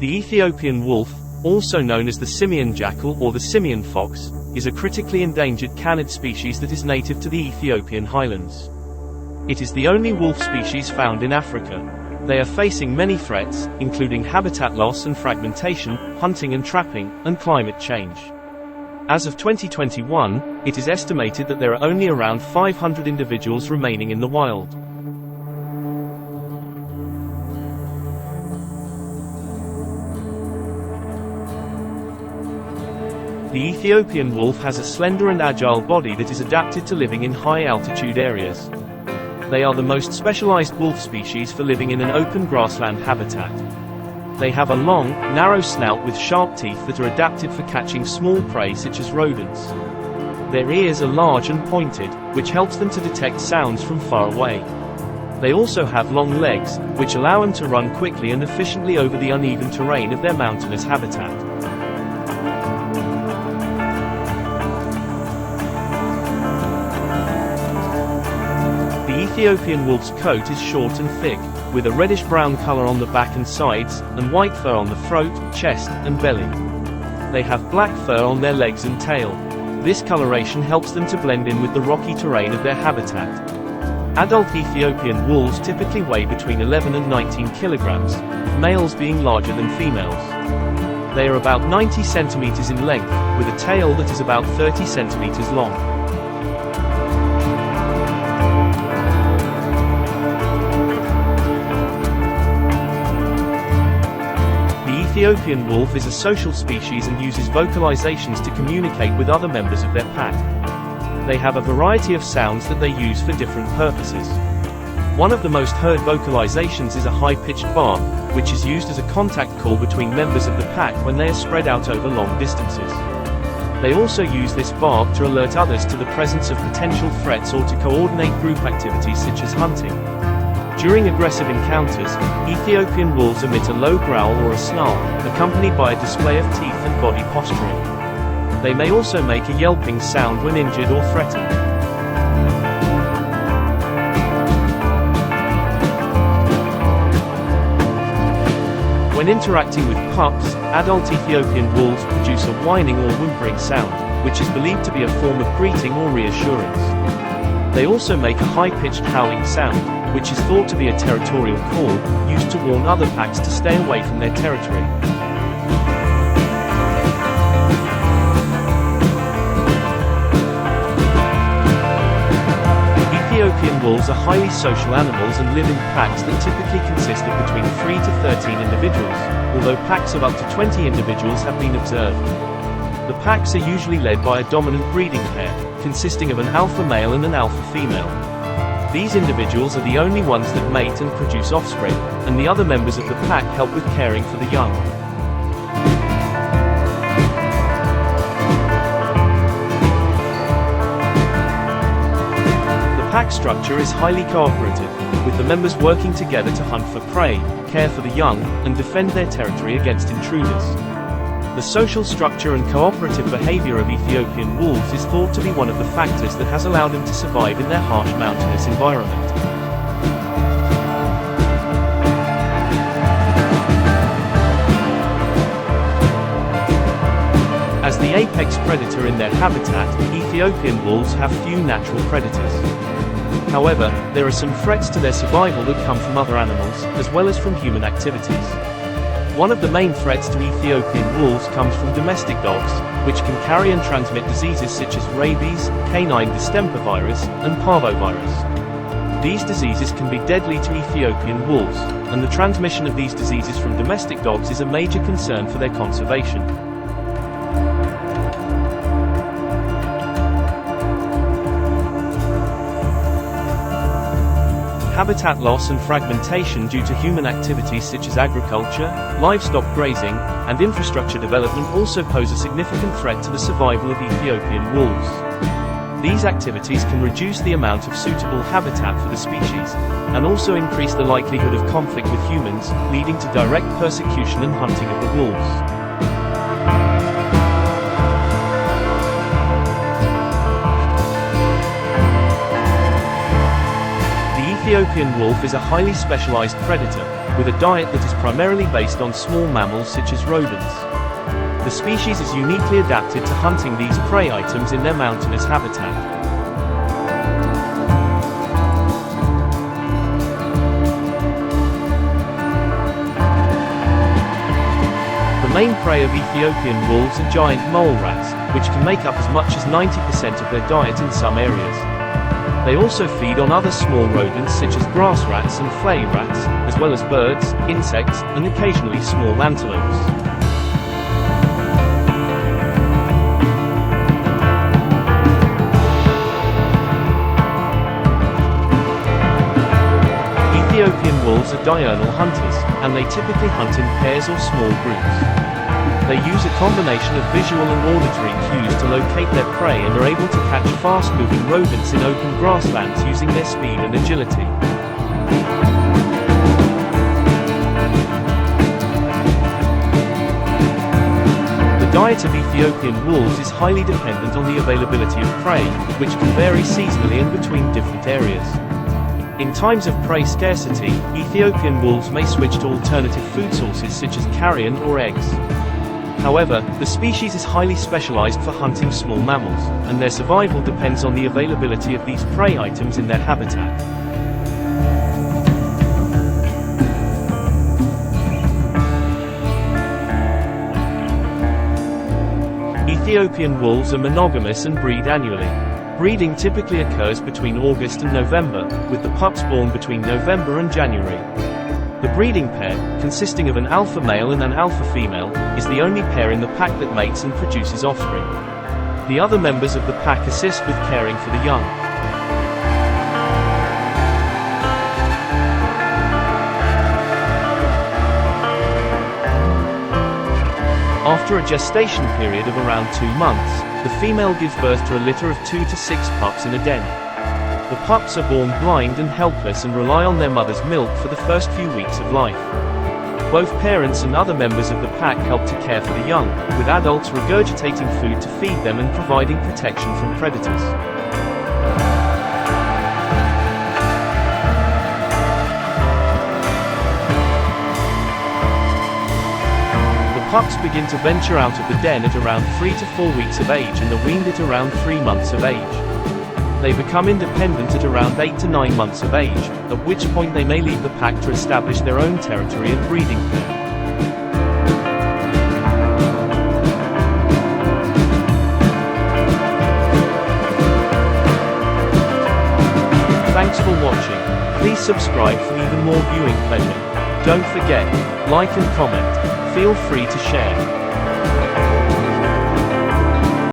The Ethiopian wolf, also known as the simian jackal or the simian fox, is a critically endangered canid species that is native to the Ethiopian highlands. It is the only wolf species found in Africa. They are facing many threats, including habitat loss and fragmentation, hunting and trapping, and climate change. As of 2021, it is estimated that there are only around 500 individuals remaining in the wild. The Ethiopian wolf has a slender and agile body that is adapted to living in high-altitude areas. They are the most specialized wolf species for living in an open grassland habitat. They have a long, narrow snout with sharp teeth that are adapted for catching small prey such as rodents. Their ears are large and pointed, which helps them to detect sounds from far away. They also have long legs, which allow them to run quickly and efficiently over the uneven terrain of their mountainous habitat. The Ethiopian wolf's coat is short and thick, with a reddish-brown color on the back and sides, and white fur on the throat, chest, and belly. They have black fur on their legs and tail. This coloration helps them to blend in with the rocky terrain of their habitat. Adult Ethiopian wolves typically weigh between 11 and 19 kilograms, males being larger than females. They are about 90 centimeters in length, with a tail that is about 30 centimeters long. The Ethiopian wolf is a social species and uses vocalizations to communicate with other members of their pack. They have a variety of sounds that they use for different purposes. One of the most heard vocalizations is a high-pitched bark, which is used as a contact call between members of the pack when they are spread out over long distances. They also use this bark to alert others to the presence of potential threats or to coordinate group activities such as hunting. During aggressive encounters, Ethiopian wolves emit a low growl or a snarl, accompanied by a display of teeth and body posturing. They may also make a yelping sound when injured or threatened. When interacting with pups, adult Ethiopian wolves produce a whining or whimpering sound, which is believed to be a form of greeting or reassurance. They also make a high-pitched howling sound, which is thought to be a territorial call, used to warn other packs to stay away from their territory. Ethiopian wolves are highly social animals and live in packs that typically consist of between 3 to 13 individuals, although packs of up to 20 individuals have been observed. The packs are usually led by a dominant breeding pair, consisting of an alpha male and an alpha female. These individuals are the only ones that mate and produce offspring, and the other members of the pack help with caring for the young. The pack structure is highly cooperative, with the members working together to hunt for prey, care for the young, and defend their territory against intruders. The social structure and cooperative behavior of Ethiopian wolves is thought to be one of the factors that has allowed them to survive in their harsh mountainous environment. As the apex predator in their habitat, Ethiopian wolves have few natural predators. However, there are some threats to their survival that come from other animals, as well as from human activities. One of the main threats to Ethiopian wolves comes from domestic dogs, which can carry and transmit diseases such as rabies, canine distemper virus, and parvovirus. These diseases can be deadly to Ethiopian wolves, and the transmission of these diseases from domestic dogs is a major concern for their conservation. Habitat loss and fragmentation due to human activities such as agriculture, livestock grazing, and infrastructure development also pose a significant threat to the survival of Ethiopian wolves. These activities can reduce the amount of suitable habitat for the species, and also increase the likelihood of conflict with humans, leading to direct persecution and hunting of the wolves. The Ethiopian wolf is a highly specialized predator, with a diet that is primarily based on small mammals such as rodents. The species is uniquely adapted to hunting these prey items in their mountainous habitat. The main prey of Ethiopian wolves are giant mole rats, which can make up as much as 90% of their diet in some areas. They also feed on other small rodents such as grass rats and flea rats, as well as birds, insects, and occasionally small antelopes. Ethiopian wolves are diurnal hunters, and they typically hunt in pairs or small groups. They use a combination of visual and auditory cues to locate their prey and are able to catch fast-moving rodents in open grasslands using their speed and agility. The diet of Ethiopian wolves is highly dependent on the availability of prey, which can vary seasonally and between different areas. In times of prey scarcity, Ethiopian wolves may switch to alternative food sources such as carrion or eggs. However, the species is highly specialized for hunting small mammals, and their survival depends on the availability of these prey items in their habitat. Ethiopian wolves are monogamous and breed annually. Breeding typically occurs between August and November, with the pups born between November and January. The breeding pair, consisting of an alpha male and an alpha female, is the only pair in the pack that mates and produces offspring. The other members of the pack assist with caring for the young. After a gestation period of around 2 months, the female gives birth to a litter of 2 to 6 pups in a den. The pups are born blind and helpless and rely on their mother's milk for the first few weeks of life. Both parents and other members of the pack help to care for the young, with adults regurgitating food to feed them and providing protection from predators. The pups begin to venture out of the den at around 3 to 4 weeks of age and are weaned at around 3 months of age. They become independent at around 8 to 9 months of age, at which point they may leave the pack to establish their own territory and breeding pair. Thanks for watching. Please subscribe for even more viewing pleasure. Don't forget, like and comment. Feel free to share.